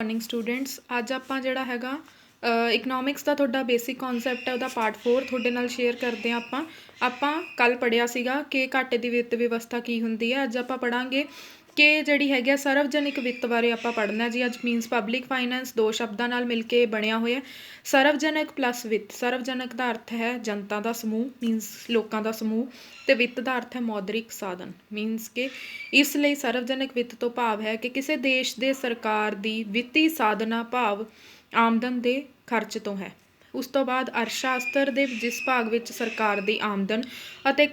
Morning students अज ਆਪਾਂ ਜਿਹੜਾ ਹੈਗਾ ਇਕਨੋਮਿਕਸ ਦਾ ਤੁਹਾਡਾ ਬੇਸਿਕ ਕਨਸੈਪਟ ਹੈ ਉਹਦਾ ਪਾਰਟ 4 ਤੁਹਾਡੇ ਨਾਲ ਸ਼ੇਅਰ ਕਰਦੇ ਹਾਂ। ਆਪਾਂ ਕੱਲ ਪੜਿਆ ਸੀਗਾ ਕਿ ਘਾਟੇ ਦੀ ਵਿੱਤ ਵਿਵਸਥਾ ਕੀ ਹੁੰਦੀ ਹੈ। ਅੱਜ ਆਪਾਂ ਪੜਾਂਗੇ ਕਿ ਜਿਹੜੀ ਹੈਗੀ ਸਰਵਜਨਿਕ ਵਿੱਤ ਬਾਰੇ ਆਪਾਂ ਪੜ੍ਹਨਾ ਜੀ। ਅੱਜ ਮੀਨਸ ਪਬਲਿਕ ਫਾਈਨੈਂਸ ਦੋ ਸ਼ਬਦਾਂ ਨਾਲ ਮਿਲ ਕੇ ਬਣਿਆ ਹੋਇਆ। ਸਰਵਜਨਕ ਪਲੱਸ ਵਿੱਤ, ਸਰਵਜਨਕ ਦਾ ਅਰਥ ਹੈ ਜਨਤਾ ਦਾ ਸਮੂਹ, ਮੀਨਸ ਲੋਕਾਂ ਦਾ ਸਮੂਹ, ਤੇ ਵਿੱਤ ਦਾ ਅਰਥ ਹੈ ਮੌਦਰਿਕ ਸਾਧਨ। ਮੀਨਸ ਕਿ ਇਸ ਲਈ ਸਰਵਜਨਕ ਵਿੱਤ ਤੋਂ ਭਾਵ ਹੈ ਕਿ ਕਿਸੇ ਦੇਸ਼ ਦੇ ਸਰਕਾਰ ਦੀ ਵਿੱਤੀ ਸਾਧਨਾ ਭਾਵ ਆਮਦਨ ਦੇ ਖਰਚ ਤੋਂ ਹੈ। ਉਸ ਤੋਂ ਬਾਅਦ ਅਰਥਸ਼ਾਸਤਰ ਦੇ ਜਿਸ ਭਾਗ ਵਿੱਚ ਸਰਕਾਰ ਦੀ ਆਮਦਨ ਅਤੇ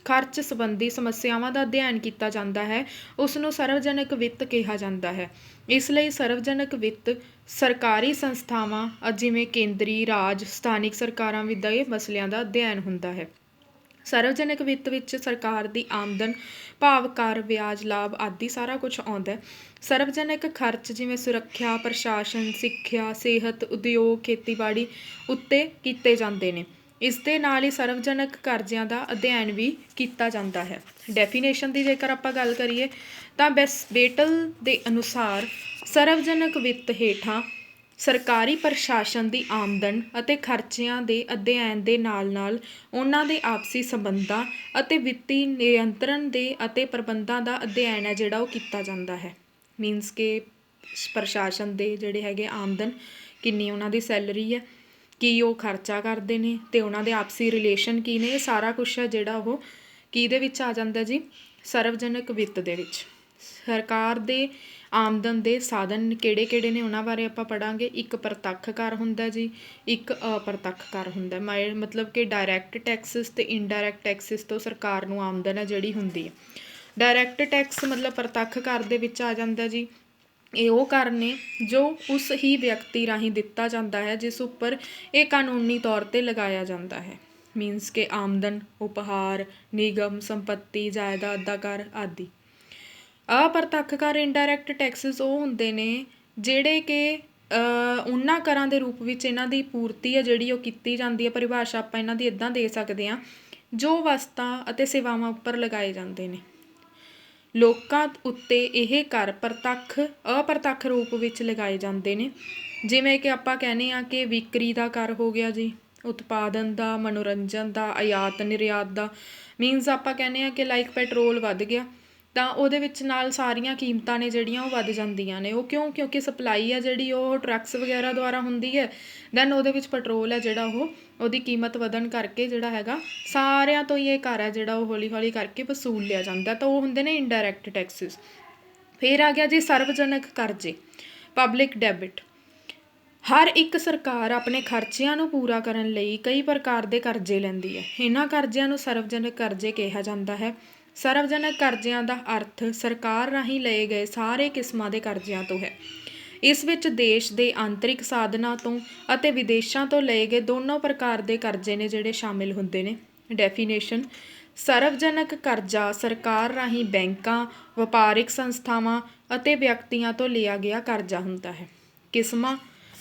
ਖਰਚ ਸੰਬੰਧੀ ਸਮੱਸਿਆਵਾਂ ਦਾ ਅਧਿਐਨ ਕੀਤਾ ਜਾਂਦਾ ਹੈ ਉਸ ਨੂੰ ਸਰਵਜਨਕ ਵਿੱਤ ਕਿਹਾ ਜਾਂਦਾ ਹੈ। ਇਸ ਲਈ ਸਰਵਜਨਕ ਵਿੱਤ ਸਰਕਾਰੀ ਸੰਸਥਾਵਾਂ ਜਿਵੇਂ ਕੇਂਦਰੀ, ਰਾਜ, ਸਥਾਨਿਕ ਸਰਕਾਰਾਂ ਦੇ ਮਸਲਿਆਂ ਦਾ ਅਧਿਐਨ ਹੁੰਦਾ ਹੈ। ਸਰਵਜਨਕ ਵਿੱਤ ਵਿੱਚ ਸਰਕਾਰ ਦੀ ਆਮਦਨ ਭਾਵ ਕਰ, ਵਿਆਜ, ਲਾਭ ਆਦਿ ਸਾਰਾ ਕੁਝ ਆਉਂਦਾ ਹੈ। ਸਰਵਜਨਕ ਖਰਚ ਜਿਵੇਂ ਸੁਰੱਖਿਆ, ਪ੍ਰਸ਼ਾਸਨ, ਸਿੱਖਿਆ, ਸਿਹਤ, ਉਦਯੋਗ, ਖੇਤੀਬਾੜੀ ਉੱਤੇ ਕੀਤੇ ਜਾਂਦੇ ਨੇ। ਇਸ ਦੇ ਨਾਲ ਹੀ ਸਰਵਜਨਕ ਕਰਜ਼ਿਆਂ ਦਾ ਅਧਿਐਨ ਵੀ ਕੀਤਾ ਜਾਂਦਾ ਹੈ। ਡੈਫੀਨੇਸ਼ਨ ਦੀ ਜੇਕਰ ਆਪਾਂ ਗੱਲ ਕਰੀਏ ਤਾਂ ਬੇਟਲ ਦੇ ਅਨੁਸਾਰ ਸਰਵਜਨਕ ਵਿੱਤ ਹੇਠਾਂ ਸਰਕਾਰੀ ਪ੍ਰਸ਼ਾਸਨ ਦੀ ਆਮਦਨ ਅਤੇ ਖਰਚਿਆਂ ਦੇ ਅਧਿਐਨ ਦੇ ਨਾਲ ਉਹਨਾਂ ਦੇ ਆਪਸੀ ਸੰਬੰਧਾਂ ਅਤੇ ਵਿੱਤੀ ਨਿਯੰਤਰਣ ਦੇ ਅਤੇ ਪ੍ਰਬੰਧਾਂ ਦਾ ਅਧਿਐਨ ਹੈ ਜਿਹੜਾ ਉਹ ਕੀਤਾ ਜਾਂਦਾ ਹੈ। ਮੀਨਸ ਕਿ ਪ੍ਰਸ਼ਾਸਨ ਦੇ ਜਿਹੜੇ ਹੈਗੇ ਆਮਦਨ ਕਿੰਨੀ, ਉਹਨਾਂ ਦੀ ਸੈਲਰੀ ਹੈ, ਕੀ ਉਹ ਖਰਚਾ ਕਰਦੇ ਨੇ ਅਤੇ ਉਹਨਾਂ ਦੇ ਆਪਸੀ ਰਿਲੇਸ਼ਨ ਕੀ ਨੇ, ਇਹ ਸਾਰਾ ਕੁਛ ਹੈ ਜਿਹੜਾ ਉਹ ਕਿਹਦੇ ਵਿੱਚ ਆ ਜਾਂਦਾ ਜੀ, ਸਰਵਜਨਕ ਵਿੱਤ ਦੇ ਵਿੱਚ। ਸਰਕਾਰ ਦੇ ਆਮਦਨ ਦੇ ਸਾਧਨ ਕਿਹੜੇ ਕਿਹੜੇ ਨੇ ਉਹਨਾਂ ਬਾਰੇ ਆਪਾਂ ਪੜ੍ਹਾਂਗੇ। ਇੱਕ ਪ੍ਰਤੱਖ ਕਰ ਹੁੰਦਾ ਜੀ, ਇੱਕ ਅਪ੍ਰਤੱਖ ਕਰ ਹੁੰਦਾ। ਮਤਲਬ ਕਿ ਡਾਇਰੈਕਟ ਟੈਕਸਿਸ ਅਤੇ ਇਨਡਾਇਰੈਕਟ ਟੈਕਸਿਸ ਤੋਂ ਸਰਕਾਰ ਨੂੰ ਆਮਦਨ ਹੈ ਜਿਹੜੀ ਹੁੰਦੀ ਹੈ। ਡਾਇਰੈਕਟ ਟੈਕਸ ਮਤਲਬ ਪ੍ਰਤੱਖ ਕਰ ਦੇ ਵਿੱਚ ਆ ਜਾਂਦਾ ਜੀ। ਇਹ ਉਹ ਕਰ ਨੇ ਜੋ ਉਸ ਹੀ ਵਿਅਕਤੀ ਰਾਹੀਂ ਦਿੱਤਾ ਜਾਂਦਾ ਹੈ ਜਿਸ ਉੱਪਰ ਇਹ ਕਾਨੂੰਨੀ ਤੌਰ 'ਤੇ ਲਗਾਇਆ ਜਾਂਦਾ ਹੈ। ਮੀਨਸ ਕਿ ਆਮਦਨ, ਉਪਹਾਰ, ਨਿਗਮ, ਸੰਪੱਤੀ, ਜਾਇਦਾਦ ਦਾ ਕਰ ਆਦਿ। ਅਪ੍ਰਤੱਖ ਕਰ ਇਨਡਾਇਰੈਕਟ ਟੈਕਸਿਸ ਉਹ ਹੁੰਦੇ ਨੇ ਜਿਹੜੇ ਕਿ ਉਹਨਾਂ ਕਰਾਂ ਦੇ ਰੂਪ ਵਿੱਚ ਇਹਨਾਂ ਦੀ ਪੂਰਤੀ ਹੈ ਜਿਹੜੀ ਉਹ ਕੀਤੀ ਜਾਂਦੀ ਹੈ। ਪਰਿਭਾਸ਼ਾ ਆਪਾਂ ਇਹਨਾਂ ਦੀ ਇੱਦਾਂ ਦੇ ਸਕਦੇ ਹਾਂ, ਜੋ ਵਸਤਾਂ ਅਤੇ ਸੇਵਾਵਾਂ ਉੱਪਰ ਲਗਾਏ ਜਾਂਦੇ ਨੇ। ਲੋਕਾਂ ਉੱਤੇ ਇਹ ਕਰ ਅਪ੍ਰਤੱਖ ਰੂਪ ਵਿੱਚ ਲਗਾਏ ਜਾਂਦੇ ਨੇ। ਜਿਵੇਂ ਕਿ ਆਪਾਂ ਕਹਿੰਦੇ ਹਾਂ ਕਿ ਵਿਕਰੀ ਦਾ ਕਰ ਹੋ ਗਿਆ ਜੀ, ਉਤਪਾਦਨ ਦਾ, ਮਨੋਰੰਜਨ ਦਾ, ਆਯਾਤ ਨਿਰਯਾਤ ਦਾ। ਮੀਨਸ ਆਪਾਂ ਕਹਿੰਦੇ ਹਾਂ ਕਿ ਲਾਈਕ ਪੈਟਰੋਲ ਵੱਧ ਗਿਆ ਤਾਂ ਉਹਦੇ ਵਿੱਚ ਨਾਲ ਸਾਰੀਆਂ ਕੀਮਤਾਂ ਨੇ ਜਿਹੜੀਆਂ ਉਹ ਵੱਧ ਜਾਂਦੀਆਂ ਨੇ। ਉਹ ਕਿਉਂਕਿ ਸਪਲਾਈ ਹੈ ਜਿਹੜੀ ਉਹ ਟਰੱਕਸ ਵਗੈਰਾ ਦੁਆਰਾ ਹੁੰਦੀ ਹੈ। ਦੈਨ ਉਹਦੇ ਵਿੱਚ ਪੈਟਰੋਲ ਹੈ ਜਿਹੜਾ ਉਹਦੀ ਕੀਮਤ ਵਧਣ ਕਰਕੇ ਜਿਹੜਾ ਹੈਗਾ ਸਾਰਿਆਂ ਤੋਂ ਹੀ ਇਹ ਕਰ ਹੈ ਜਿਹੜਾ ਉਹ ਹੌਲੀ ਹੌਲੀ ਕਰਕੇ ਵਸੂਲ ਲਿਆ ਜਾਂਦਾ। ਤਾਂ ਉਹ ਹੁੰਦੇ ਨੇ ਇਨਡਾਇਰੈਕਟ ਟੈਕਸਿਸ। ਫਿਰ ਆ ਗਿਆ ਜੀ ਸਰਵਜਨਕ ਕਰਜ਼ੇ, ਪਬਲਿਕ ਡੈਬਿਟ। ਹਰ ਇੱਕ ਸਰਕਾਰ ਆਪਣੇ ਖਰਚਿਆਂ ਨੂੰ ਪੂਰਾ ਕਰਨ ਲਈ ਕਈ ਪ੍ਰਕਾਰ ਦੇ ਕਰਜ਼ੇ ਲੈਂਦੀ ਹੈ। ਇਹਨਾਂ ਕਰਜ਼ਿਆਂ ਨੂੰ ਸਰਵਜਨਕ ਕਰਜ਼ੇ ਕਿਹਾ ਜਾਂਦਾ ਹੈ। ਸਰਵਜਨਕ ਕਰਜ਼ਿਆਂ ਦਾ ਅਰਥ ਸਰਕਾਰ ਰਾਹੀਂ ਲਏ ਗਏ ਸਾਰੇ ਕਿਸਮਾਂ ਦੇ ਕਰਜ਼ਿਆਂ ਤੋਂ ਹੈ। ਇਸ ਵਿੱਚ ਦੇਸ਼ ਦੇ ਆਂਤਰਿਕ ਸਾਧਨਾਂ ਤੋਂ ਅਤੇ ਵਿਦੇਸ਼ਾਂ ਤੋਂ ਲਏ ਗਏ ਦੋਨੋਂ ਪ੍ਰਕਾਰ ਦੇ ਕਰਜ਼ੇ ਨੇ ਜਿਹੜੇ ਸ਼ਾਮਿਲ ਹੁੰਦੇ ਨੇ। ਡੈਫੀਨੇਸ਼ਨ: ਸਰਵਜਨਕ ਕਰਜ਼ਾ ਸਰਕਾਰ ਰਾਹੀਂ ਬੈਂਕਾਂ, ਵਪਾਰਿਕ ਸੰਸਥਾਵਾਂ ਅਤੇ ਵਿਅਕਤੀਆਂ ਤੋਂ ਲਿਆ ਗਿਆ ਕਰਜ਼ਾ ਹੁੰਦਾ ਹੈ। ਕਿਸਮਾਂ: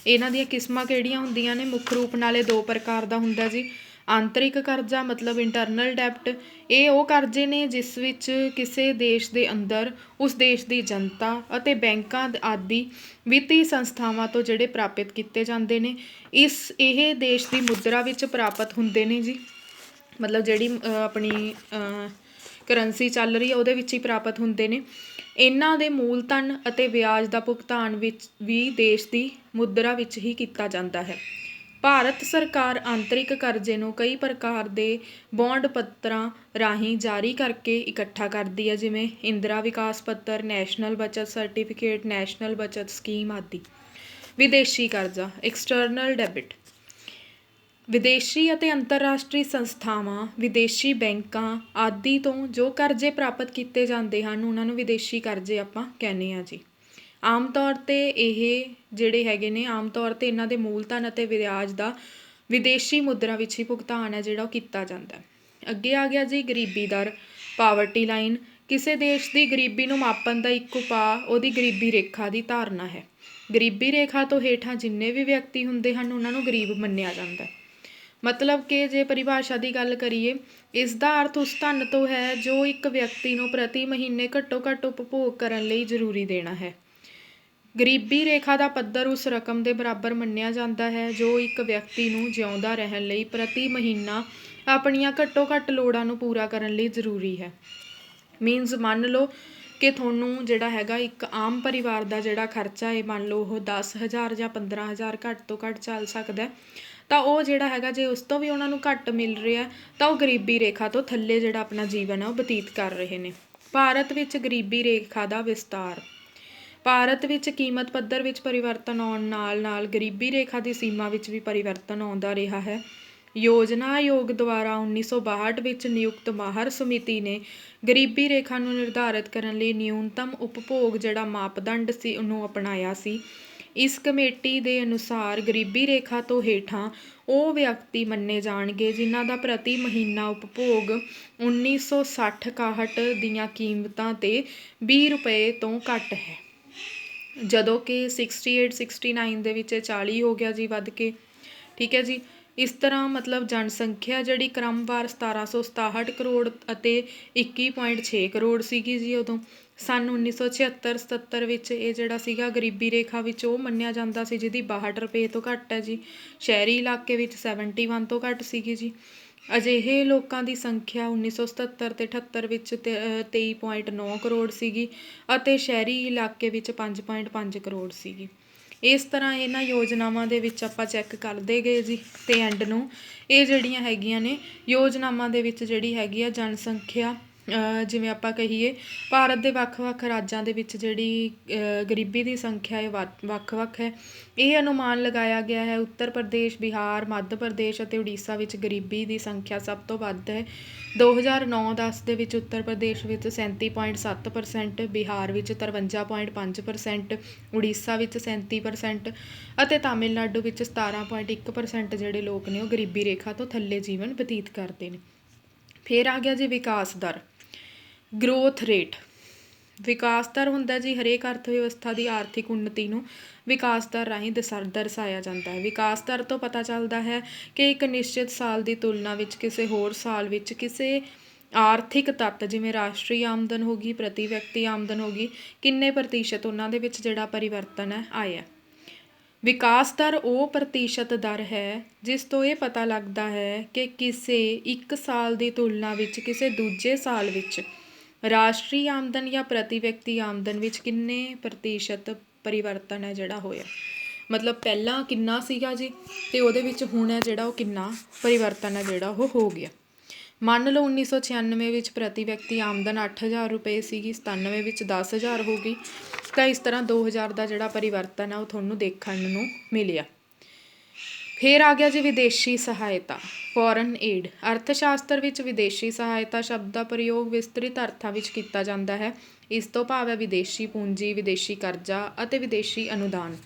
ਇਹਨਾਂ ਦੀਆਂ ਕਿਸਮਾਂ ਕਿਹੜੀਆਂ ਹੁੰਦੀਆਂ ਨੇ? ਮੁੱਖ ਰੂਪ ਨਾਲ ਇਹ ਦੋ ਪ੍ਰਕਾਰ ਦਾ ਹੁੰਦਾ ਜੀ। ਆਂਤਰਿਕ ਕਰਜ਼ਾ ਮਤਲਬ ਇੰਟਰਨਲ ਡੈਬਟ, ਇਹ ਉਹ ਕਰਜ਼ੇ ਨੇ ਜਿਸ ਵਿੱਚ ਕਿਸੇ ਦੇਸ਼ ਦੇ ਅੰਦਰ ਉਸ ਦੇਸ਼ ਦੀ ਜਨਤਾ ਅਤੇ ਬੈਂਕਾਂ ਆਦਿ ਵਿੱਤੀ ਸੰਸਥਾਵਾਂ ਤੋਂ ਜਿਹੜੇ ਪ੍ਰਾਪਤ ਕੀਤੇ ਜਾਂਦੇ ਨੇ। ਇਹ ਦੇਸ਼ ਦੀ ਮੁਦਰਾ ਵਿੱਚ ਪ੍ਰਾਪਤ ਹੁੰਦੇ ਨੇ ਜੀ। ਮਤਲਬ ਜਿਹੜੀ ਆਪਣੀ ਕਰੰਸੀ ਚੱਲ ਰਹੀ ਹੈ ਉਹਦੇ ਵਿੱਚ ਹੀ ਪ੍ਰਾਪਤ ਹੁੰਦੇ ਨੇ। ਇਹਨਾਂ ਦੇ ਮੂਲਧਨ ਅਤੇ ਵਿਆਜ ਦਾ ਭੁਗਤਾਨ ਵਿੱਚ ਵੀ ਦੇਸ਼ ਦੀ ਮੁਦਰਾ ਵਿੱਚ ਹੀ ਕੀਤਾ ਜਾਂਦਾ ਹੈ। ਭਾਰਤ ਸਰਕਾਰ ਆਂਤਰਿਕ ਕਰਜ਼ੇ ਨੂੰ ਕਈ ਪ੍ਰਕਾਰ ਦੇ ਬੌਂਡ ਪੱਤਰਾਂ ਰਾਹੀਂ ਜਾਰੀ ਕਰਕੇ ਇਕੱਠਾ ਕਰਦੀ ਹੈ, ਜਿਵੇਂ ਇੰਦਰਾ ਵਿਕਾਸ ਪੱਤਰ, ਨੈਸ਼ਨਲ ਬੱਚਤ ਸਰਟੀਫਿਕੇਟ, ਨੈਸ਼ਨਲ ਬੱਚਤ ਸਕੀਮ ਆਦਿ। ਵਿਦੇਸ਼ੀ ਕਰਜ਼ਾ, ਐਕਸਟਰਨਲ ਡੈਬਿਟ। ਵਿਦੇਸ਼ੀ ਅਤੇ ਅੰਤਰਰਾਸ਼ਟਰੀ ਸੰਸਥਾਵਾਂ, ਵਿਦੇਸ਼ੀ ਬੈਂਕਾਂ ਆਦਿ ਤੋਂ ਜੋ ਕਰਜ਼ੇ ਪ੍ਰਾਪਤ ਕੀਤੇ ਜਾਂਦੇ ਹਨ ਉਹਨਾਂ ਨੂੰ ਵਿਦੇਸ਼ੀ ਕਰਜ਼ੇ ਆਪਾਂ ਕਹਿੰਦੇ ਹਾਂ ਜੀ। ਆਮ ਤੌਰ 'ਤੇ ਇਹ ਜਿਹੜੇ ਹੈਗੇ ਨੇ ਆਮ ਤੌਰ 'ਤੇ ਇਹਨਾਂ ਦੇ ਮੂਲਧਨ ਅਤੇ ਵਿਆਜ ਦਾ ਵਿਦੇਸ਼ੀ ਮੁਦਰਾ ਵਿੱਚ ਹੀ ਭੁਗਤਾਨ ਹੈ ਜਿਹੜਾ ਉਹ ਕੀਤਾ ਜਾਂਦਾ। ਅੱਗੇ ਆ ਗਿਆ ਜੀ ਗਰੀਬੀ ਦਰ, ਪਾਵਰਟੀ ਲਾਈਨ। ਕਿਸੇ ਦੇਸ਼ ਦੀ ਗਰੀਬੀ ਨੂੰ ਮਾਪਣ ਦਾ ਇੱਕ ਉਪਾਅ ਉਹਦੀ ਗਰੀਬੀ ਰੇਖਾ ਦੀ ਧਾਰਨਾ ਹੈ। ਗਰੀਬੀ ਰੇਖਾ ਤੋਂ ਹੇਠਾਂ ਜਿੰਨੇ ਵੀ ਵਿਅਕਤੀ ਹੁੰਦੇ ਹਨ ਉਹਨਾਂ ਨੂੰ ਗਰੀਬ ਮੰਨਿਆ ਜਾਂਦਾ। ਮਤਲਬ ਕਿ ਜੇ ਪਰਿਭਾਸ਼ਾ ਦੀ ਗੱਲ ਕਰੀਏ ਇਸ ਦਾ ਅਰਥ ਉਸ ਧਨ ਤੋਂ ਹੈ ਜੋ ਇੱਕ ਵਿਅਕਤੀ ਨੂੰ ਪ੍ਰਤੀ ਮਹੀਨੇ ਘੱਟੋ ਘੱਟ ਉਪਭੋਗ ਕਰਨ ਲਈ ਜ਼ਰੂਰੀ ਦੇਣਾ ਹੈ। ਗਰੀਬੀ ਰੇਖਾ ਦਾ ਪੱਧਰ ਉਸ ਰਕਮ ਦੇ ਬਰਾਬਰ ਮੰਨਿਆ ਜਾਂਦਾ ਹੈ ਜੋ ਇੱਕ ਵਿਅਕਤੀ ਨੂੰ ਜਿਉਂਦਾ ਰਹਿਣ ਲਈ ਪ੍ਰਤੀ ਮਹੀਨਾ ਆਪਣੀਆਂ ਘੱਟੋ ਘੱਟ ਲੋੜਾਂ ਨੂੰ ਪੂਰਾ ਕਰਨ ਲਈ ਜ਼ਰੂਰੀ ਹੈ। ਮੀਨਸ ਮੰਨ ਲਓ ਕਿ ਤੁਹਾਨੂੰ ਜਿਹੜਾ ਹੈਗਾ ਇੱਕ ਆਮ ਪਰਿਵਾਰ ਦਾ ਜਿਹੜਾ ਖਰਚਾ ਹੈ, ਮੰਨ ਲਓ ਉਹ 10,000 ਜਾਂ 15,000 ਘੱਟ ਤੋਂ ਘੱਟ ਚੱਲ ਸਕਦਾ, ਤਾਂ ਉਹ ਜਿਹੜਾ ਹੈਗਾ ਜੇ ਉਸ ਤੋਂ ਵੀ ਉਹਨਾਂ ਨੂੰ ਘੱਟ ਮਿਲ ਰਿਹਾ ਤਾਂ ਉਹ ਗਰੀਬੀ ਰੇਖਾ ਤੋਂ ਥੱਲੇ ਜਿਹੜਾ ਆਪਣਾ ਜੀਵਨ ਹੈ ਉਹ ਬਤੀਤ ਕਰ ਰਹੇ ਨੇ। ਭਾਰਤ ਵਿੱਚ ਗਰੀਬੀ ਰੇਖਾ ਦਾ ਵਿਸਤਾਰ। ਭਾਰਤ ਵਿੱਚ ਕੀਮਤ ਪੱਧਰ ਵਿੱਚ ਪਰਿਵਰਤਨ ਆਉਣ ਨਾਲ ਨਾਲ ਗਰੀਬੀ ਰੇਖਾ ਦੀ ਸੀਮਾ ਵਿੱਚ ਵੀ ਪਰਿਵਰਤਨ ਆਉਂਦਾ ਰਿਹਾ ਹੈ। ਯੋਜਨਾ ਆਯੋਗ ਦੁਆਰਾ 1962 ਵਿੱਚ ਨਿਯੁਕਤ ਮਾਹਰ ਸਮਿਤੀ ਨੇ ਗਰੀਬੀ ਰੇਖਾ ਨੂੰ ਨਿਰਧਾਰਿਤ ਕਰਨ ਲਈ ਨਿਊਨਤਮ ਉਪਭੋਗ ਜਿਹੜਾ ਮਾਪਦੰਡ ਸੀ ਉਹਨੂੰ ਅਪਣਾਇਆ ਸੀ। ਇਸ ਕਮੇਟੀ ਦੇ ਅਨੁਸਾਰ ਗਰੀਬੀ ਰੇਖਾ ਤੋਂ ਹੇਠਾਂ ਉਹ ਵਿਅਕਤੀ ਮੰਨੇ ਜਾਣਗੇ ਜਿਨ੍ਹਾਂ ਦਾ ਪ੍ਰਤੀ ਮਹੀਨਾ ਉਪਭੋਗ 1960-61 ਦੀਆਂ ਕੀਮਤਾਂ 'ਤੇ 20 ਰੁਪਏ ਤੋਂ ਘੱਟ ਹੈ, ਜਦੋਂ ਕਿ 68-69 ਦੇ ਵਿੱਚ 40 ਹੋ ਗਿਆ ਜੀ ਵੱਧ ਕੇ। ਠੀਕ ਹੈ ਜੀ। ਇਸ ਤਰ੍ਹਾਂ ਮਤਲਬ ਜਨਸੰਖਿਆ ਜਿਹੜੀ ਕ੍ਰਮਵਾਰ 1767 ਕਰੋੜ ਅਤੇ 21.6 ਕਰੋੜ ਸੀਗੀ ਜੀ ਉਦੋਂ। ਸੰਨ 1976-77 ਵਿੱਚ ਇਹ ਜਿਹੜਾ ਸੀਗਾ ਗਰੀਬੀ ਰੇਖਾ ਵਿੱਚ ਉਹ ਮੰਨਿਆ ਜਾਂਦਾ ਸੀ ਜਿਹਦੀ 62 ਰੁਪਏ ਤੋਂ ਘੱਟ ਹੈ ਜੀ। ਸ਼ਹਿਰੀ ਇਲਾਕੇ ਵਿੱਚ 71 ਤੋਂ ਘੱਟ ਸੀਗੀ ਜੀ। ਅਜਿਹੇ ਲੋਕਾਂ ਦੀ ਸੰਖਿਆ 1977 ਅਤੇ 78 ਵਿੱਚ 23.9 ਕਰੋੜ ਸੀਗੀ ਅਤੇ ਸ਼ਹਿਰੀ ਇਲਾਕੇ ਵਿੱਚ 5.5 ਕਰੋੜ ਸੀਗੀ। ਇਸ ਤਰ੍ਹਾਂ ਇਹਨਾਂ ਯੋਜਨਾਵਾਂ ਦੇ ਵਿੱਚ ਆਪਾਂ ਚੈੱਕ ਕਰਦੇ ਗਏ ਜੀ ਅਤੇ ਐਂਡ ਨੂੰ ਇਹ ਜਿਹੜੀਆਂ ਹੈਗੀਆਂ ਨੇ ਯੋਜਨਾਵਾਂ ਦੇ ਵਿੱਚ ਜਿਹੜੀ ਹੈਗੀ ਆ ਜਨਸੰਖਿਆ ਜਿਵੇਂ ਆਪਾਂ ਕਹੀਏ ਭਾਰਤ ਦੇ ਵੱਖ-ਵੱਖ ਰਾਜਾਂ ਦੇ ਵਿੱਚ ਜਿਹੜੀ ਗਰੀਬੀ ਦੀ ਸੰਖਿਆ ਇਹ ਵੱਖ-ਵੱਖ ਹੈ। ਇਹ ਅਨੁਮਾਨ ਲਗਾਇਆ ਗਿਆ ਹੈ ਉੱਤਰ ਪ੍ਰਦੇਸ਼, ਬਿਹਾਰ, ਮੱਧ ਪ੍ਰਦੇਸ਼ ਅਤੇ ਉੜੀਸਾ ਵਿੱਚ ਗਰੀਬੀ ਦੀ ਸੰਖਿਆ ਸਭ ਤੋਂ ਵੱਧ ਹੈ। 2009-10 ਦੇ ਵਿੱਚ ਉੱਤਰ ਪ੍ਰਦੇਸ਼ ਵਿੱਚ 37.7%, ਬਿਹਾਰ ਵਿੱਚ 53.5%, ਉੜੀਸਾ ਵਿੱਚ 37% ਅਤੇ ਤਾਮਿਲਨਾਡੂ ਵਿੱਚ 17.1% ਜਿਹੜੇ ਲੋਕ ਨੇ ਉਹ ਗਰੀਬੀ ਰੇਖਾ ਤੋਂ ਥੱਲੇ ਜੀਵਨ ਬਤੀਤ ਕਰਦੇ ਨੇ। ਫਿਰ ਆ ਗਿਆ ਜੀ ਵਿਕਾਸ ਦਰ, ਗਰੋਥ ਰੇਟ। ਵਿਕਾਸ ਦਰ ਹੁੰਦਾ ਜੀ ਹਰੇਕ ਅਰਥ ਵਿਵਸਥਾ ਦੀ ਆਰਥਿਕ ਉੱਨਤੀ ਨੂੰ ਵਿਕਾਸ ਦਰ ਰਾਹੀਂ ਦਰਸਾਇਆ ਜਾਂਦਾ ਹੈ। ਵਿਕਾਸ ਦਰ ਤੋਂ ਪਤਾ ਚੱਲਦਾ ਹੈ ਕਿ ਇੱਕ ਨਿਸ਼ਚਿਤ ਸਾਲ ਦੀ ਤੁਲਨਾ ਵਿੱਚ ਕਿਸੇ ਹੋਰ ਸਾਲ ਵਿੱਚ ਕਿਸੇ ਆਰਥਿਕ ਤੱਤ ਜਿਵੇਂ ਰਾਸ਼ਟਰੀ ਆਮਦਨ ਹੋ ਗਈ, ਪ੍ਰਤੀ ਵਿਅਕਤੀ ਆਮਦਨ ਹੋ ਗਈ, ਕਿੰਨੇ ਪ੍ਰਤੀਸ਼ਤ ਉਹਨਾਂ ਦੇ ਵਿੱਚ ਜਿਹੜਾ ਪਰਿਵਰਤਨ ਹੈ ਆਇਆ। ਵਿਕਾਸ ਦਰ ਉਹ ਪ੍ਰਤੀਸ਼ਤ ਦਰ ਹੈ ਜਿਸ ਤੋਂ ਇਹ ਪਤਾ ਲੱਗਦਾ ਹੈ ਕਿ ਕਿਸੇ ਇੱਕ ਸਾਲ ਦੀ ਤੁਲਨਾ ਵਿੱਚ ਕਿਸੇ ਦੂਜੇ ਸਾਲ ਵਿੱਚ ਰਾਸ਼ਟਰੀ ਆਮਦਨ ਜਾਂ ਪ੍ਰਤੀ ਵਿਅਕਤੀ ਆਮਦਨ ਵਿੱਚ ਕਿੰਨੇ ਪ੍ਰਤੀਸ਼ਤ ਪਰਿਵਰਤਨ ਹੈ ਜਿਹੜਾ ਹੋਇਆ। ਮਤਲਬ ਪਹਿਲਾਂ ਕਿੰਨਾ ਸੀਗਾ ਜੀ ਅਤੇ ਉਹਦੇ ਵਿੱਚ ਹੁਣ ਹੈ ਜਿਹੜਾ ਉਹ ਕਿੰਨਾ ਪਰਿਵਰਤਨ ਹੈ ਜਿਹੜਾ ਉਹ ਹੋ ਗਿਆ। ਮੰਨ ਲਓ 1996 ਵਿੱਚ ਪ੍ਰਤੀ ਵਿਅਕਤੀ ਆਮਦਨ 8,000 ਰੁਪਏ ਸੀਗੀ, 97 ਵਿੱਚ 10,000 ਹੋ ਗਈ, ਤਾਂ ਇਸ ਤਰ੍ਹਾਂ 2000 ਦਾ ਜਿਹੜਾ ਪਰਿਵਰਤਨ ਹੈ ਉਹ ਤੁਹਾਨੂੰ ਦੇਖਣ ਨੂੰ ਮਿਲਿਆ। ਫਿਰ ਆ ਗਿਆ ਜੀ ਵਿਦੇਸ਼ੀ ਸਹਾਇਤਾ, ਫੋਰਨ ਏਡ। ਅਰਥ ਸ਼ਾਸਤਰ ਵਿੱਚ ਵਿਦੇਸ਼ੀ ਸਹਾਇਤਾ ਸ਼ਬਦ ਦਾ ਪ੍ਰਯੋਗ ਵਿਸਤ੍ਰਿਤ ਅਰਥਾਂ ਵਿੱਚ ਕੀਤਾ ਜਾਂਦਾ ਹੈ। ਇਸ ਤੋਂ ਭਾਵ ਹੈ ਵਿਦੇਸ਼ੀ ਪੂੰਜੀ, ਵਿਦੇਸ਼ੀ ਕਰਜ਼ਾ ਅਤੇ ਵਿਦੇਸ਼ੀ ਅਨੁਦਾਨ।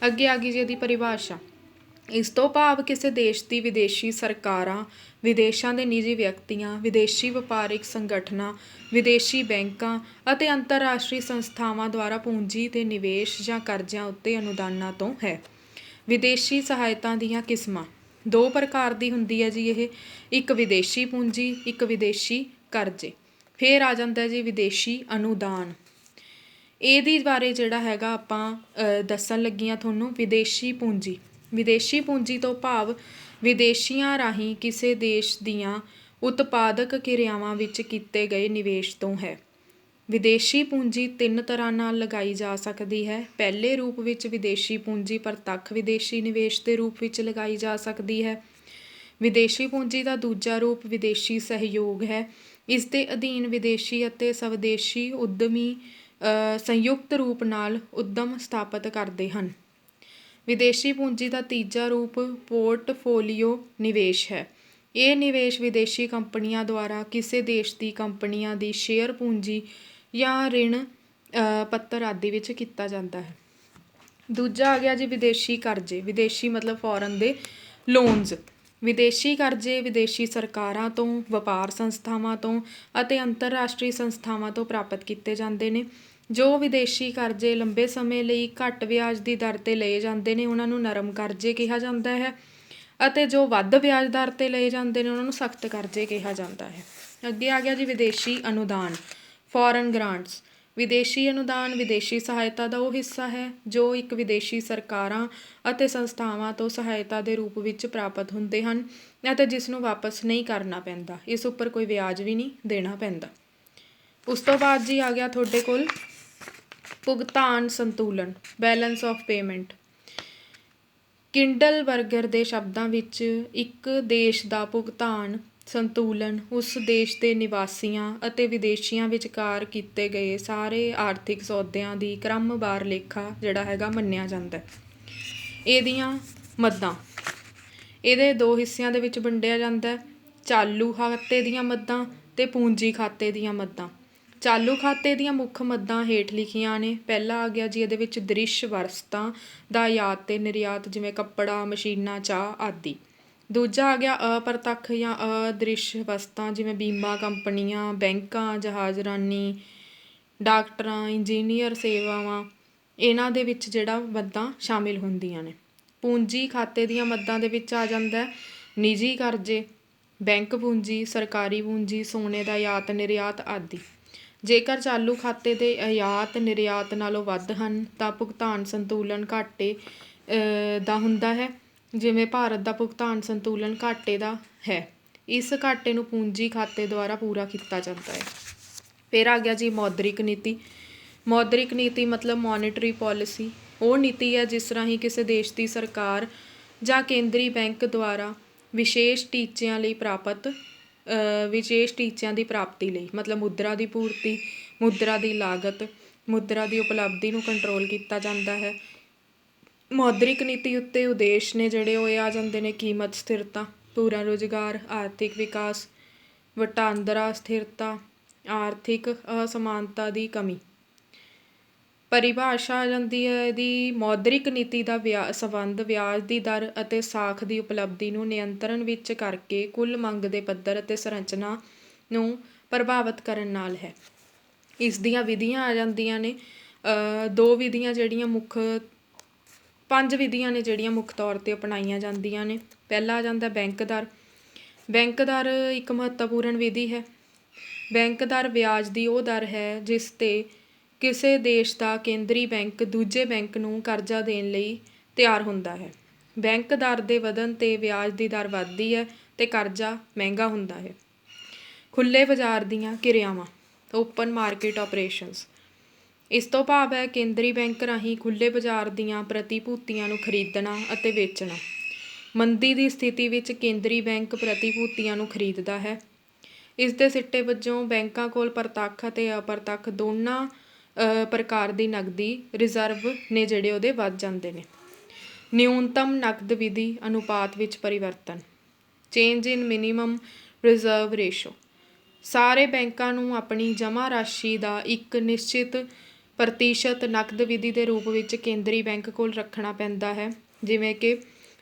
ਅੱਗੇ ਆ ਗਈ ਜੀ ਇਹਦੀ ਪਰਿਭਾਸ਼ਾ। ਇਸ ਤੋਂ ਭਾਵ ਕਿਸੇ ਦੇਸ਼ ਦੀ ਵਿਦੇਸ਼ੀ ਸਰਕਾਰਾਂ, ਵਿਦੇਸ਼ਾਂ ਦੇ ਨਿੱਜੀ ਵਿਅਕਤੀਆਂ, ਵਿਦੇਸ਼ੀ ਵਪਾਰਿਕ ਸੰਗਠਨਾਂ, ਵਿਦੇਸ਼ੀ ਬੈਂਕਾਂ ਅਤੇ ਅੰਤਰਰਾਸ਼ਟਰੀ ਸੰਸਥਾਵਾਂ ਦੁਆਰਾ ਪੂੰਜੀ ਦੇ ਨਿਵੇਸ਼ ਜਾਂ ਕਰਜ਼ਿਆਂ ਉੱਤੇ ਅਨੁਦਾਨਾਂ ਤੋਂ ਹੈ। ਵਿਦੇਸ਼ੀ ਸਹਾਇਤਾ ਦੀਆਂ ਕਿਸਮਾਂ 2 ਪ੍ਰਕਾਰ ਦੀ ਹੁੰਦੀ ਹੈ ਜੀ ਇਹ, ਇੱਕ ਵਿਦੇਸ਼ੀ ਪੂੰਜੀ, ਇੱਕ ਵਿਦੇਸ਼ੀ ਕਰਜ਼ੇ। ਫਿਰ ਆ ਜਾਂਦਾ ਜੀ ਵਿਦੇਸ਼ੀ ਅਨੁਦਾਨ। ਇਹਦੇ ਬਾਰੇ ਜਿਹੜਾ ਹੈਗਾ ਆਪਾਂ ਦੱਸਣ ਲੱਗੀਆਂ ਤੁਹਾਨੂੰ। ਵਿਦੇਸ਼ੀ ਪੂੰਜੀ, ਵਿਦੇਸ਼ੀ ਪੂੰਜੀ ਤੋਂ ਭਾਵ ਵਿਦੇਸ਼ੀਆਂ ਰਾਹੀਂ ਕਿਸੇ ਦੇਸ਼ ਦੀਆਂ ਉਤਪਾਦਕ ਕਿਰਿਆਵਾਂ ਵਿੱਚ ਕੀਤੇ ਗਏ ਨਿਵੇਸ਼ ਤੋਂ ਹੈ। ਵਿਦੇਸ਼ੀ ਪੂੰਜੀ 3 ਤਰ੍ਹਾਂ ਨਾਲ ਲਗਾਈ ਜਾ ਸਕਦੀ ਹੈ। ਪਹਿਲੇ ਰੂਪ ਵਿੱਚ ਵਿਦੇਸ਼ੀ ਪੂੰਜੀ ਪ੍ਰਤੱਖ ਵਿਦੇਸ਼ੀ ਨਿਵੇਸ਼ ਦੇ ਰੂਪ ਵਿੱਚ ਲਗਾਈ ਜਾ ਸਕਦੀ ਹੈ। ਵਿਦੇਸ਼ੀ ਪੂੰਜੀ ਦਾ ਦੂਜਾ ਰੂਪ ਵਿਦੇਸ਼ੀ ਸਹਿਯੋਗ ਹੈ। ਇਸ ਦੇ ਅਧੀਨ ਵਿਦੇਸ਼ੀ ਅਤੇ ਸਵਦੇਸ਼ੀ ਉੱਦਮੀ ਸੰਯੁਕਤ ਰੂਪ ਨਾਲ ਉੱਦਮ ਸਥਾਪਿਤ ਕਰਦੇ ਹਨ। ਵਿਦੇਸ਼ੀ ਪੂੰਜੀ ਦਾ ਤੀਜਾ ਰੂਪ ਪੋਰਟਫੋਲੀਓ ਨਿਵੇਸ਼ ਹੈ। ਇਹ ਨਿਵੇਸ਼ ਵਿਦੇਸ਼ੀ ਕੰਪਨੀਆਂ ਦੁਆਰਾ ਕਿਸੇ ਦੇਸ਼ ਦੀ ਕੰਪਨੀਆਂ ਦੀ ਸ਼ੇਅਰ ਪੂੰਜੀ ਜਾਂ ਰਿਣ ਪੱਤਰ ਆਦਿ ਵਿੱਚ ਕੀਤਾ ਜਾਂਦਾ ਹੈ। ਦੂਜਾ ਆ ਗਿਆ ਜੀ ਵਿਦੇਸ਼ੀ ਕਰਜ਼ੇ। ਵਿਦੇਸ਼ੀ ਮਤਲਬ ਫੋਰਨ ਦੇ ਲੋਨਸ। ਵਿਦੇਸ਼ੀ ਕਰਜ਼ੇ ਵਿਦੇਸ਼ੀ ਸਰਕਾਰਾਂ ਤੋਂ, ਵਪਾਰ ਸੰਸਥਾਵਾਂ ਤੋਂ ਅਤੇ ਅੰਤਰਰਾਸ਼ਟਰੀ ਸੰਸਥਾਵਾਂ ਤੋਂ ਪ੍ਰਾਪਤ ਕੀਤੇ ਜਾਂਦੇ ਨੇ। ਜੋ ਵਿਦੇਸ਼ੀ ਕਰਜ਼ੇ ਲੰਬੇ ਸਮੇਂ ਲਈ ਘੱਟ ਵਿਆਜ ਦੀ ਦਰ 'ਤੇ ਲਏ ਜਾਂਦੇ ਨੇ ਉਹਨਾਂ ਨੂੰ ਨਰਮ ਕਰਜ਼ੇ ਕਿਹਾ ਜਾਂਦਾ ਹੈ ਅਤੇ ਜੋ ਵੱਧ ਵਿਆਜ ਦਰ 'ਤੇ ਲਏ ਜਾਂਦੇ ਨੇ ਉਹਨਾਂ ਨੂੰ ਸਖਤ ਕਰਜ਼ੇ ਕਿਹਾ ਜਾਂਦਾ ਹੈ। ਅੱਗੇ ਆ ਗਿਆ ਜੀ ਵਿਦੇਸ਼ੀ ਅਨੁਦਾਨ, ਫੋਰਨ ਗ੍ਰਾਂਟਸ। ਵਿਦੇਸ਼ੀ ਅਨੁਦਾਨ ਵਿਦੇਸ਼ੀ ਸਹਾਇਤਾ ਦਾ ਉਹ ਹਿੱਸਾ ਹੈ ਜੋ ਇੱਕ ਵਿਦੇਸ਼ੀ ਸਰਕਾਰਾਂ ਅਤੇ ਸੰਸਥਾਵਾਂ ਤੋਂ ਸਹਾਇਤਾ ਦੇ ਰੂਪ ਵਿੱਚ ਪ੍ਰਾਪਤ ਹੁੰਦੇ ਹਨ ਅਤੇ ਜਿਸ ਨੂੰ ਵਾਪਸ ਨਹੀਂ ਕਰਨਾ ਪੈਂਦਾ। ਇਸ ਉੱਪਰ ਕੋਈ ਵਿਆਜ ਵੀ ਨਹੀਂ ਦੇਣਾ ਪੈਂਦਾ। ਉਸ ਤੋਂ ਬਾਅਦ ਜੀ ਆ ਗਿਆ ਤੁਹਾਡੇ ਕੋਲ ਭੁਗਤਾਨ ਸੰਤੁਲਨ, ਬੈਲੈਂਸ ਆਫ ਪੇਮੈਂਟ। ਕਿੰਡਲਬਰਗਰ ਦੇ ਸ਼ਬਦਾਂ ਵਿੱਚ ਇੱਕ ਦੇਸ਼ ਦਾ ਭੁਗਤਾਨ ਸੰਤੁਲਨ ਉਸ ਦੇਸ਼ ਦੇ ਨਿਵਾਸੀਆਂ ਅਤੇ ਵਿਦੇਸ਼ੀਆਂ ਵਿਚਕਾਰ ਕੀਤੇ ਗਏ ਸਾਰੇ ਆਰਥਿਕ ਸੌਦਿਆਂ ਦੀ ਕ੍ਰਮਵਾਰ ਲੇਖਾ ਜਿਹੜਾ ਹੈਗਾ ਮੰਨਿਆ ਜਾਂਦਾ। ਇਹਦੀਆਂ ਮੱਦਾਂ ਇਹਦੇ ਦੋ ਹਿੱਸਿਆਂ ਦੇ ਵਿੱਚ ਵੰਡਿਆ ਜਾਂਦਾ, ਚਾਲੂ ਖਾਤੇ ਦੀਆਂ ਮੱਦਾਂ ਅਤੇ ਪੂੰਜੀ ਖਾਤੇ ਦੀਆਂ ਮੱਦਾਂ। ਚਾਲੂ ਖਾਤੇ ਦੀਆਂ ਮੁੱਖ ਮੱਦਾਂ ਹੇਠ ਲਿਖੀਆਂ ਨੇ। ਪਹਿਲਾ ਆ ਗਿਆ ਜੀ ਇਹਦੇ ਵਿੱਚ ਦ੍ਰਿਸ਼ ਵਸਤਾਂ ਦਾ ਆਯਾਤ ਤੇ ਨਿਰਯਾਤ, ਜਿਵੇਂ ਕੱਪੜਾ, ਮਸ਼ੀਨਾਂ, ਚਾਹ ਆਦਿ। ਦੂਜਾ ਆ ਗਿਆ ਅਪਰਤੱਖ ਜਾਂ ਅਦ੍ਰਿਸ਼ ਵਸਤਾਂ, ਜਿਵੇਂ ਬੀਮਾ ਕੰਪਨੀਆਂ, ਬੈਂਕਾਂ, ਜਹਾਜ਼ਰਾਨੀ, ਡਾਕਟਰਾਂ, ਇੰਜੀਨੀਅਰ ਸੇਵਾਵਾਂ, ਇਹਨਾਂ ਦੇ ਵਿੱਚ ਜਿਹੜਾ ਮੱਦਾਂ ਸ਼ਾਮਿਲ ਹੁੰਦੀਆਂ ਨੇ। ਪੂੰਜੀ ਖਾਤੇ ਦੀਆਂ ਮੱਦਾਂ ਦੇ ਵਿੱਚ ਆ ਜਾਂਦਾ ਨਿੱਜੀ ਕਰਜ਼ੇ, ਬੈਂਕ ਪੂੰਜੀ, ਸਰਕਾਰੀ ਪੂੰਜੀ, ਸੋਨੇ ਦਾ ਆਯਾਤ ਨਿਰਯਾਤ ਆਦਿ। ਜੇਕਰ ਚਾਲੂ ਖਾਤੇ ਦੇ ਆਯਾਤ ਨਿਰਯਾਤ ਨਾਲੋਂ ਵੱਧ ਹਨ ਤਾਂ ਭੁਗਤਾਨ ਸੰਤੁਲਨ ਘਾਟੇ ਦਾ ਹੁੰਦਾ ਹੈ, ਜਿਵੇਂ ਭਾਰਤ ਦਾ ਭੁਗਤਾਨ ਸੰਤੁਲਨ ਘਾਟੇ ਦਾ ਹੈ। ਇਸ ਘਾਟੇ ਨੂੰ ਪੂੰਜੀ ਖਾਤੇ ਦੁਆਰਾ ਪੂਰਾ ਕੀਤਾ ਜਾਂਦਾ ਹੈ। ਫਿਰ ਆ ਗਿਆ ਜੀ ਮੌਦਰਿਕ ਨੀਤੀ। ਮੌਦਰਿਕ ਨੀਤੀ ਮਤਲਬ ਮੋਨੀਟਰੀ ਪੋਲਿਸੀ, ਉਹ ਨੀਤੀ ਹੈ ਜਿਸ ਰਾਹੀਂ ਕਿਸੇ ਦੇਸ਼ ਦੀ ਸਰਕਾਰ ਜਾਂ ਕੇਂਦਰੀ ਬੈਂਕ ਦੁਆਰਾ ਵਿਸ਼ੇਸ਼ ਟੀਚਿਆਂ ਦੀ ਪ੍ਰਾਪਤੀ ਲਈ, ਮਤਲਬ ਮੁਦਰਾ ਦੀ ਪੂਰਤੀ, ਮੁਦਰਾ ਦੀ ਲਾਗਤ, ਮੁਦਰਾ ਦੀ ਉਪਲਬਧੀ ਨੂੰ ਕੰਟਰੋਲ ਕੀਤਾ ਜਾਂਦਾ ਹੈ। ਮੌਦਰਿਕ ਨੀਤੀ ਉੱਤੇ ਉਦੇਸ਼ ਨੇ ਜਿਹੜੇ ਉਹ ਆ ਜਾਂਦੇ ਨੇ ਕੀਮਤ ਸਥਿਰਤਾ, ਪੂਰਾ ਰੁਜ਼ਗਾਰ, ਆਰਥਿਕ ਵਿਕਾਸ, ਵਟਾਂਦਰਾ ਸਥਿਰਤਾ, ਆਰਥਿਕ ਅਸਮਾਨਤਾ ਦੀ ਕਮੀ। ਪਰਿਭਾਸ਼ਾ ਆ ਜਾਂਦੀ ਹੈ ਇਹਦੀ, ਮੌਦਰਿਕ ਨੀਤੀ ਦਾ ਸੰਬੰਧ ਵਿਆਜ ਦੀ ਦਰ ਅਤੇ ਸਾਖ ਦੀ ਉਪਲਬਧੀ ਨੂੰ ਨਿਯੰਤਰਣ ਵਿੱਚ ਕਰਕੇ ਕੁੱਲ ਮੰਗ ਦੇ ਪੱਧਰ ਅਤੇ ਸੰਰਚਨਾ ਨੂੰ ਪ੍ਰਭਾਵਿਤ ਕਰਨ ਨਾਲ ਹੈ। ਇਸ ਦੀਆਂ ਵਿਧੀਆਂ ਆ ਜਾਂਦੀਆਂ ਨੇ ਪੰਜ ਵਿਧੀਆਂ ਨੇ ਜਿਹੜੀਆਂ ਮੁੱਖ ਤੌਰ 'ਤੇ ਅਪਣਾਈਆਂ ਜਾਂਦੀਆਂ ਨੇ। ਪਹਿਲਾ ਆ ਜਾਂਦਾ ਬੈਂਕ ਦਰ। ਬੈਂਕ ਦਰ ਇੱਕ ਮਹੱਤਵਪੂਰਨ ਵਿਧੀ ਹੈ। ਬੈਂਕ ਦਰ ਵਿਆਜ ਦੀ ਉਹ ਦਰ ਹੈ ਜਿਸ 'ਤੇ ਕਿਸੇ ਦੇਸ਼ ਦਾ ਕੇਂਦਰੀ ਬੈਂਕ ਦੂਜੇ ਬੈਂਕ ਨੂੰ ਕਰਜ਼ਾ ਦੇਣ ਲਈ ਤਿਆਰ ਹੁੰਦਾ ਹੈ। ਬੈਂਕ ਦਰ ਦੇ ਵਧਣ 'ਤੇ ਵਿਆਜ ਦੀ ਦਰ ਵੱਧਦੀ ਹੈ ਅਤੇ ਕਰਜ਼ਾ ਮਹਿੰਗਾ ਹੁੰਦਾ ਹੈ। ਖੁੱਲ੍ਹੇ ਬਾਜ਼ਾਰ ਦੀਆਂ ਕਿਰਿਆਵਾਂ, ਓਪਨ ਮਾਰਕੀਟ ਆਪਰੇਸ਼ਨਸ। ਇਸ ਤੋਂ ਭਾਵ ਹੈ ਕੇਂਦਰੀ ਬੈਂਕ ਰਾਹੀਂ ਖੁੱਲ੍ਹੇ ਬਾਜ਼ਾਰ ਦੀਆਂ ਪ੍ਰਤੀਭੂਤੀਆਂ ਨੂੰ ਖਰੀਦਣਾ ਅਤੇ ਵੇਚਣਾ। ਮੰਦੀ ਦੀ ਸਥਿਤੀ ਵਿੱਚ ਕੇਂਦਰੀ ਬੈਂਕ ਪ੍ਰਤੀਭੂਤੀਆਂ ਨੂੰ ਖਰੀਦਦਾ ਹੈ। ਇਸ ਦੇ ਸਿੱਟੇ ਵਜੋਂ ਬੈਂਕਾਂ ਕੋਲ ਪ੍ਰਤੱਖ ਅਤੇ ਅਪਰਤੱਖ ਦੋਨਾਂ ਪ੍ਰਕਾਰ ਦੀ ਨਕਦੀ ਰਿਜ਼ਰਵ ਨੇ ਜਿਹੜੇ ਉਹਦੇ ਵੱਧ ਜਾਂਦੇ ਨੇ। ਨਿਊਨਤਮ ਨਕਦ ਵਿਧੀ ਅਨੁਪਾਤ ਵਿੱਚ ਪਰਿਵਰਤਨ, ਚੇਂਜ ਇਨ ਮਿਨੀਮਮ ਰਿਜ਼ਰਵ ਰੇਸ਼ੋ। ਸਾਰੇ ਬੈਂਕਾਂ ਨੂੰ ਆਪਣੀ ਜਮ੍ਹਾਂ ਰਾਸ਼ੀ ਦਾ ਇੱਕ ਨਿਸ਼ਚਿਤ ਪ੍ਰਤੀਸ਼ਤ ਨਕਦ ਵਿਧੀ ਦੇ ਰੂਪ ਵਿੱਚ ਕੇਂਦਰੀ ਬੈਂਕ ਕੋਲ ਰੱਖਣਾ ਪੈਂਦਾ ਹੈ। ਜਿਵੇਂ ਕਿ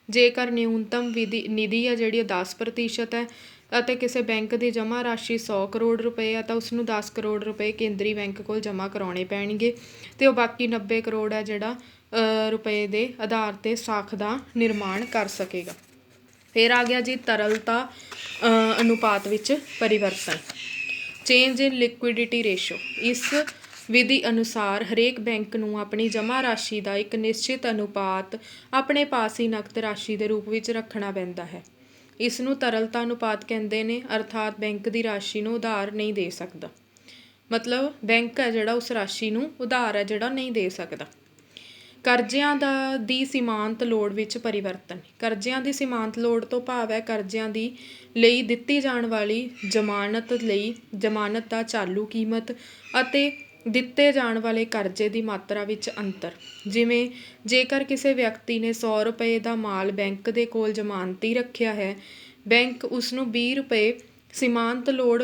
ਜੇਕਰ ਨਿਊਨਤਮ ਨਿਧੀ ਹੈ ਜਿਹੜੀ ਉਹ 10% ਹੈ ਅਤੇ ਕਿਸੇ ਬੈਂਕ ਦੀ ਜਮ੍ਹਾਂ ਰਾਸ਼ੀ 100 ਕਰੋੜ ਰੁਪਏ ਹੈ ਤਾਂ ਉਸਨੂੰ 10 ਕਰੋੜ ਰੁਪਏ ਕੇਂਦਰੀ ਬੈਂਕ ਕੋਲ ਜਮ੍ਹਾਂ ਕਰਾਉਣੇ ਪੈਣਗੇ ਅਤੇ ਉਹ ਬਾਕੀ 90 ਕਰੋੜ ਹੈ ਜਿਹੜਾ ਰੁਪਏ ਦੇ ਆਧਾਰ 'ਤੇ ਸਾਖ ਦਾ ਨਿਰਮਾਣ ਕਰ ਸਕੇਗਾ। ਫਿਰ ਆ ਗਿਆ ਜੀ ਤਰਲਤਾ ਅਨੁਪਾਤ ਵਿੱਚ ਪਰਿਵਰਤਨ, ਚੇਂਜ ਇਨ ਲਿਕੁਇਡਿਟੀ ਰੇਸ਼ੋ। ਇਸ ਵਿਧੀ ਅਨੁਸਾਰ ਹਰੇਕ ਬੈਂਕ ਨੂੰ ਆਪਣੀ ਜਮ੍ਹਾਂ ਰਾਸ਼ੀ ਦਾ ਇੱਕ ਨਿਸ਼ਚਿਤ ਅਨੁਪਾਤ ਆਪਣੇ ਪਾਸ ਹੀ ਨਕਦ ਰਾਸ਼ੀ ਦੇ ਰੂਪ ਵਿੱਚ ਰੱਖਣਾ ਪੈਂਦਾ ਹੈ। ਇਸ ਨੂੰ ਤਰਲਤਾ ਅਨੁਪਾਤ ਕਹਿੰਦੇ ਨੇ, ਅਰਥਾਤ ਬੈਂਕ ਦੀ ਰਾਸ਼ੀ ਨੂੰ ਉਧਾਰ ਨਹੀਂ ਦੇ ਸਕਦਾ। ਮਤਲਬ ਬੈਂਕ ਹੈ ਜਿਹੜਾ ਉਸ ਰਾਸ਼ੀ ਨੂੰ ਉਧਾਰ ਹੈ ਜਿਹੜਾ ਨਹੀਂ ਦੇ ਸਕਦਾ। ਕਰਜ਼ਿਆਂ ਦੀ ਸੀਮਾਂਤ ਲੋੜ ਵਿੱਚ ਪਰਿਵਰਤਨ। ਕਰਜ਼ਿਆਂ ਦੀ ਸੀਮਾਂਤ ਲੋੜ ਤੋਂ ਭਾਵ ਹੈ ਕਰਜ਼ਿਆਂ ਦੀ ਲਈ ਦਿੱਤੀ ਜਾਣ ਵਾਲੀ ਜ਼ਮਾਨਤ ਦਾ ਚਾਲੂ ਕੀਮਤ ਅਤੇ ਦਿੱਤੇ ਜਾਣ ਵਾਲੇ ਕਰਜ਼ੇ ਦੀ ਮਾਤਰਾ ਵਿੱਚ ਅੰਤਰ। ਜਿਵੇਂ ਜੇਕਰ ਕਿਸੇ ਵਿਅਕਤੀ ਨੇ 100 ਰੁਪਏ ਦਾ ਮਾਲ ਬੈਂਕ ਦੇ ਕੋਲ ਜ਼ਮਾਨਤੀ ਰੱਖਿਆ ਹੈ, ਬੈਂਕ ਉਸਨੂੰ 20 ਰੁਪਏ ਸੀਮਾਂਤ ਲੋੜ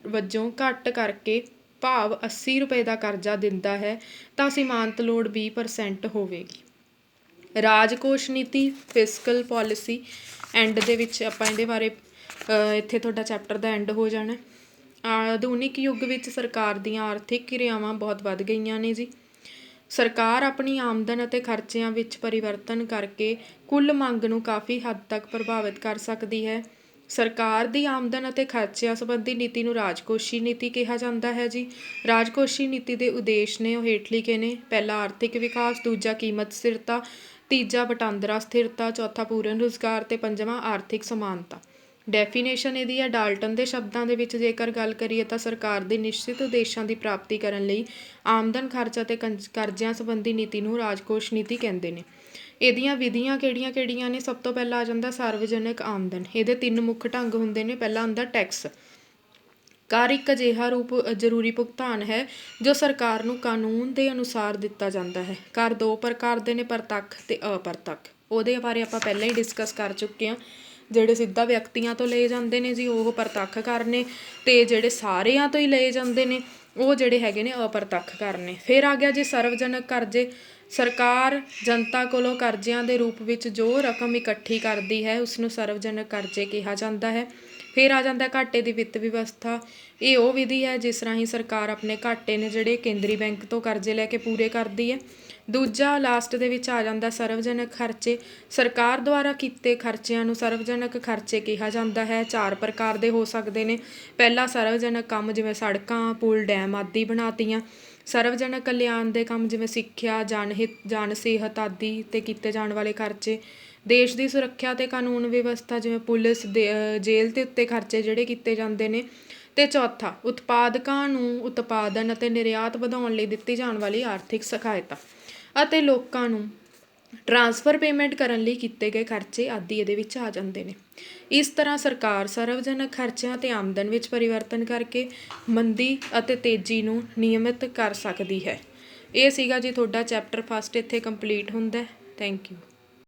ਵਜੋਂ ਘੱਟ ਕਰਕੇ ਭਾਵ 80 ਰੁਪਏ ਦਾ ਕਰਜ਼ਾ ਦਿੰਦਾ ਹੈ ਤਾਂ ਸੀਮਾਂਤ ਲੋੜ 20% ਹੋਵੇਗੀ। ਰਾਜਕੋਸ਼ ਨੀਤੀ, ਫਿਸਕਲ ਪੋਲਿਸੀ। ਐਂਡ ਦੇ ਵਿੱਚ ਆਪਾਂ ਇਹਦੇ ਬਾਰੇ ਇੱਥੇ ਤੁਹਾਡਾ ਚੈਪਟਰ ਦਾ ਐਂਡ ਹੋ ਜਾਣਾ। ਆਧੁਨਿਕ ਯੁੱਗ ਵਿੱਚ ਸਰਕਾਰ ਦੀਆਂ ਆਰਥਿਕ ਕਿਰਿਆਵਾਂ ਬਹੁਤ ਵੱਧ ਗਈਆਂ ਨੇ ਜੀ। ਸਰਕਾਰ ਆਪਣੀ ਆਮਦਨ ਅਤੇ ਖਰਚਿਆਂ ਵਿੱਚ ਪਰਿਵਰਤਨ ਕਰਕੇ ਕੁੱਲ ਮੰਗ ਨੂੰ ਕਾਫੀ ਹੱਦ ਤੱਕ ਪ੍ਰਭਾਵਿਤ ਕਰ ਸਕਦੀ ਹੈ। ਸਰਕਾਰ ਦੀ ਆਮਦਨ ਅਤੇ ਖਰਚਿਆਂ ਸੰਬੰਧੀ ਨੀਤੀ ਨੂੰ ਰਾਜਕੋਸ਼ੀ ਨੀਤੀ ਕਿਹਾ ਜਾਂਦਾ ਹੈ ਜੀ। ਰਾਜਕੋਸ਼ੀ ਨੀਤੀ ਦੇ ਉਦੇਸ਼ ਨੇ ਉਹ ਹੇਠ ਲਿਖੇ ਨੇ। ਪਹਿਲਾ ਆਰਥਿਕ ਵਿਕਾਸ, ਦੂਜਾ ਕੀਮਤ ਸਥਿਰਤਾ, ਤੀਜਾ ਵਟਾਂਦਰਾ ਸਥਿਰਤਾ, ਚੌਥਾ ਪੂਰਨ ਰੁਜ਼ਗਾਰ ਤੇ ਪੰਜਵਾਂ ਆਰਥਿਕ ਸਮਾਨਤਾ। ਡੈਫੀਨੇਸ਼ਨ ਇਹਦੀ ਹੈ ਡਾਲਟਨ ਦੇ ਸ਼ਬਦਾਂ ਦੇ ਵਿੱਚ ਜੇਕਰ ਗੱਲ ਕਰੀਏ ਤਾਂ ਸਰਕਾਰ ਦੇ ਨਿਸ਼ਚਿਤ ਉਦੇਸ਼ਾਂ ਦੀ ਪ੍ਰਾਪਤੀ ਕਰਨ ਲਈ ਆਮਦਨ, ਖਰਚ ਅਤੇ ਕਰਜ਼ਿਆਂ ਸੰਬੰਧੀ ਨੀਤੀ ਨੂੰ ਰਾਜਕੋਸ਼ ਨੀਤੀ ਕਹਿੰਦੇ ਨੇ। ਇਹਦੀਆਂ ਵਿਧੀਆਂ ਕਿਹੜੀਆਂ ਕਿਹੜੀਆਂ ਨੇ? ਸਭ ਤੋਂ ਪਹਿਲਾਂ ਆ ਜਾਂਦਾ ਸਾਰਵਜਨਿਕ ਆਮਦਨ। ਇਹਦੇ 3 ਮੁੱਖ ਢੰਗ ਹੁੰਦੇ ਨੇ। ਪਹਿਲਾ ਹੁੰਦਾ ਟੈਕਸ। ਕਰ ਇੱਕ ਅਜਿਹਾ ਜ਼ਰੂਰੀ ਭੁਗਤਾਨ ਹੈ ਜੋ ਸਰਕਾਰ ਨੂੰ ਕਾਨੂੰਨ ਦੇ ਅਨੁਸਾਰ ਦਿੱਤਾ ਜਾਂਦਾ ਹੈ। ਕਰ 2 ਪ੍ਰਕਾਰ ਦੇ ਨੇ, ਪ੍ਰਤੱਖ ਤੇ ਅਪਰਤੱਖ। ਉਹਦੇ ਬਾਰੇ ਆਪਾਂ ਪਹਿਲਾਂ ਹੀ ਡਿਸਕਸ ਕਰ ਚੁੱਕੇ ਹਾਂ। ਜਿਹੜੇ ਸਿੱਧਾ ਵਿਅਕਤੀਆਂ ਤੋਂ ਲਏ ਜਾਂਦੇ ਨੇ ਜੀ ਉਹ ਪ੍ਰਤੱਖ ਕਰ ਨੇ, ਤੇ ਜਿਹੜੇ ਸਾਰਿਆਂ ਤੋਂ ਹੀ ਲਏ ਜਾਂਦੇ ਨੇ ਉਹ ਜਿਹੜੇ ਹੈਗੇ ਨੇ ਅਪਰਤੱਖ ਕਰ ਨੇ। ਫਿਰ ਆ ਗਿਆ ਜੀ ਸਰਵਜਨਕ ਕਰਜ਼ੇ। ਸਰਕਾਰ ਜਨਤਾ ਕੋਲੋਂ ਕਰਜ਼ਿਆਂ ਦੇ ਰੂਪ ਵਿੱਚ ਜੋ ਰਕਮ ਇਕੱਠੀ ਕਰਦੀ ਹੈ ਉਸਨੂੰ ਸਰਵਜਨਕ ਕਰਜ਼ੇ ਕਿਹਾ ਜਾਂਦਾ ਹੈ। ਫਿਰ ਆ ਜਾਂਦਾ ਘਾਟੇ ਦੀ ਵਿੱਤ ਵਿਵਸਥਾ। ਇਹ ਉਹ ਵਿਧੀ ਹੈ ਜਿਸ ਰਾਹੀਂ ਸਰਕਾਰ ਆਪਣੇ ਘਾਟੇ ਨੇ ਜਿਹੜੇ ਕੇਂਦਰੀ ਬੈਂਕ ਤੋਂ ਕਰਜ਼ੇ ਲੈ ਕੇ ਪੂਰੇ ਕਰਦੀ ਹੈ। ਦੂਜਾ ਲਾਸਟ ਦੇ ਵਿੱਚ ਆ ਜਾਂਦਾ ਸਰਵਜਨਕ ਖਰਚੇ। ਸਰਕਾਰ ਦੁਆਰਾ ਕੀਤੇ ਖਰਚਿਆਂ ਨੂੰ ਸਰਵਜਨਕ ਖਰਚੇ ਕਿਹਾ ਜਾਂਦਾ ਹੈ। 4 ਪ੍ਰਕਾਰ ਦੇ ਹੋ ਸਕਦੇ ਨੇ। ਪਹਿਲਾ ਸਰਵਜਨਕ ਕੰਮ, ਜਿਵੇਂ ਸੜਕਾਂ, ਪੁਲ, ਡੈਮ ਆਦਿ ਬਣਾਤੀਆਂ। ਸਰਵਜਨਕ ਕਲਿਆਣ ਦੇ ਕੰਮ, ਜਿਵੇਂ ਸਿੱਖਿਆ, ਜਨ ਸਿਹਤ ਆਦਿ 'ਤੇ ਕੀਤੇ ਜਾਣ ਵਾਲੇ ਖਰਚੇ। ਦੇਸ਼ ਦੀ ਸੁਰੱਖਿਆ ਤੇ ਕਾਨੂੰਨ ਵਿਵਸਥਾ, ਜਿਵੇਂ ਪੁਲਿਸ, ਜੇਲ੍ਹ ਦੇ ਉੱਤੇ ਖਰਚੇ ਜਿਹੜੇ ਕੀਤੇ ਜਾਂਦੇ ਨੇ। ਤੇ ਚੌਥਾ ਉਤਪਾਦਕਾਂ ਨੂੰ ਉਤਪਾਦਨ ਅਤੇ ਨਿਰਯਾਤ ਵਧਾਉਣ ਲਈ ਦਿੱਤੀ ਜਾਣ ਵਾਲੀ ਆਰਥਿਕ ਸਹਾਇਤਾ ਅਤੇ ਲੋਕਾਂ ਨੂੰ ਟਰਾਂਸਫਰ ਪੇਮੈਂਟ ਕਰਨ ਲਈ ਕੀਤੇ ਗਏ ਖਰਚੇ ਆਦਿ ਇਹਦੇ ਵਿੱਚ ਆ ਜਾਂਦੇ ਨੇ। ਇਸ ਤਰ੍ਹਾਂ ਸਰਕਾਰ ਸਰਵਜਨਕ ਖਰਚਿਆਂ ਤੇ ਆਮਦਨ ਵਿੱਚ ਪਰਿਵਰਤਨ ਕਰਕੇ ਮੰਦੀ ਅਤੇ ਤੇਜ਼ੀ ਨੂੰ ਨਿਯਮਿਤ ਕਰ ਸਕਦੀ ਹੈ। ਇਹ ਸੀਗਾ ਜੀ ਤੁਹਾਡਾ ਚੈਪਟਰ 1 ਇੱਥੇ ਕੰਪਲੀਟ ਹੁੰਦਾ। Thank you.